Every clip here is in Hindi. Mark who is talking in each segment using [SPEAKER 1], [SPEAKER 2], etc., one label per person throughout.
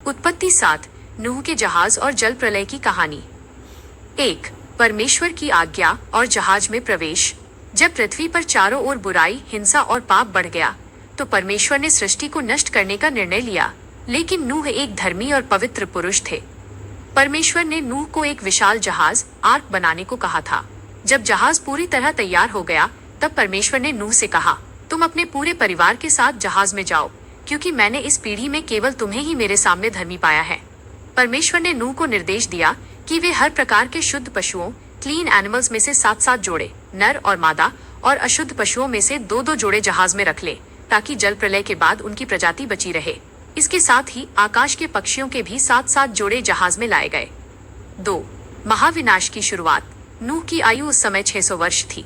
[SPEAKER 1] उत्पत्ति 7, नूह के जहाज और जल प्रलय की कहानी। 1. परमेश्वर की आज्ञा और जहाज में प्रवेश। जब पृथ्वी पर चारों ओर बुराई, हिंसा और पाप बढ़ गया, तो परमेश्वर ने सृष्टि को नष्ट करने का निर्णय लिया। लेकिन नूह एक धर्मी और पवित्र पुरुष थे। परमेश्वर ने नूह को एक विशाल जहाज, आर्क बनाने को कहा था। जब जहाज पूरी तरह तैयार हो गया, तब परमेश्वर ने नूह से कहा, तुम अपने पूरे परिवार के साथ जहाज में जाओ, क्योंकि मैंने इस पीढ़ी में केवल तुम्हें ही मेरे सामने धर्मी पाया है। परमेश्वर ने नूह को निर्देश दिया कि वे हर प्रकार के शुद्ध पशुओं, क्लीन एनिमल्स में से 7-7 जोड़े, नर और मादा, और अशुद्ध पशुओं में से 2-2 जोड़े जहाज में रख ले, ताकि जल प्रलय के बाद उनकी प्रजाति बची रहे। इसके साथ ही आकाश के पक्षियों के भी 7-7 जोड़े जहाज में लाए गए। 2. महाविनाश की शुरुआत। नूह की आयु उस समय 600 वर्ष थी।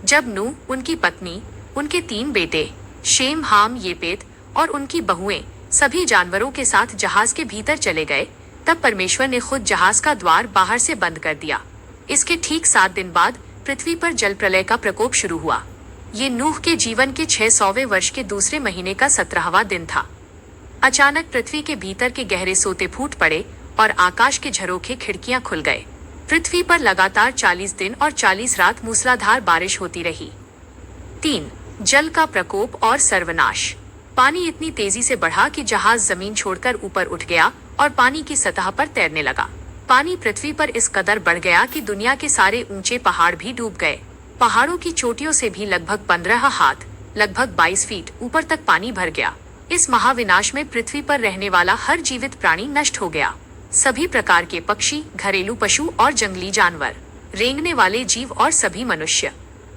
[SPEAKER 1] जब नूह, उनकी पत्नी, उनके 3 बेटे शेम, हाम, येपेत और उनकी बहुएं सभी जानवरों के साथ जहाज के भीतर चले गए, तब परमेश्वर ने खुद जहाज का द्वार बाहर से बंद कर दिया। इसके ठीक 7 दिन बाद पृथ्वी पर जल प्रलय का प्रकोप शुरू हुआ। ये नूह के जीवन के 600वें वर्ष के दूसरे महीने का 17वां दिन था। अचानक पृथ्वी के भीतर के गहरे सोते फूट पड़े और आकाश के झरोखे, खिड़कियां खुल गए। पृथ्वी पर लगातार 40 दिन और 40 रात मूसलाधार बारिश होती रही। 3. जल का प्रकोप और सर्वनाश। पानी इतनी तेजी से बढ़ा कि जहाज जमीन छोड़कर ऊपर उठ गया और पानी की सतह पर तैरने लगा। पानी पृथ्वी पर इस कदर बढ़ गया कि दुनिया के सारे ऊंचे पहाड़ भी डूब गए। पहाड़ों की चोटियों से भी लगभग 15 हाथ, लगभग 22 फीट ऊपर तक पानी भर गया। इस महाविनाश में पृथ्वी पर रहने वाला हर जीवित प्राणी नष्ट हो गया। सभी प्रकार के पक्षी, घरेलू पशु और जंगली जानवर, रेंगने वाले जीव और सभी मनुष्य।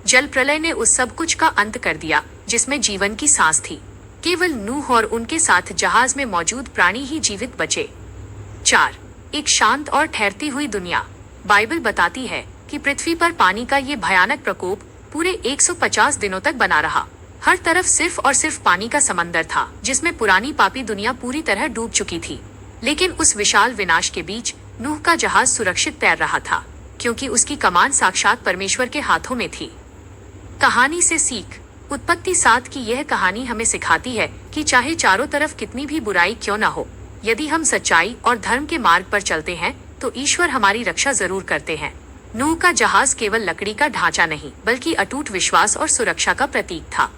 [SPEAKER 1] जल प्रलय ने उस सब कुछ का अंत कर दिया जिसमें जीवन की सांस थी। केवल नूह और उनके साथ जहाज में मौजूद प्राणी ही जीवित बचे। 4. एक शांत और ठहरती हुई दुनिया। बाइबल बताती है कि पृथ्वी पर पानी का ये भयानक प्रकोप पूरे 150 दिनों तक बना रहा। हर तरफ सिर्फ और सिर्फ पानी का समंदर था, जिसमें पुरानी पापी दुनिया पूरी तरह डूब चुकी थी। लेकिन उस विशाल विनाश के बीच नूह का जहाज सुरक्षित तैर रहा था, क्योंकि उसकी कमान साक्षात परमेश्वर के हाथों में थी। कहानी से सीख। उत्पत्ति 7 की यह कहानी हमें सिखाती है कि चाहे चारों तरफ कितनी भी बुराई क्यों न हो, यदि हम सच्चाई और धर्म के मार्ग पर चलते हैं, तो ईश्वर हमारी रक्षा जरूर करते हैं। नूह का जहाज केवल लकड़ी का ढांचा नहीं, बल्कि अटूट विश्वास और सुरक्षा का प्रतीक था।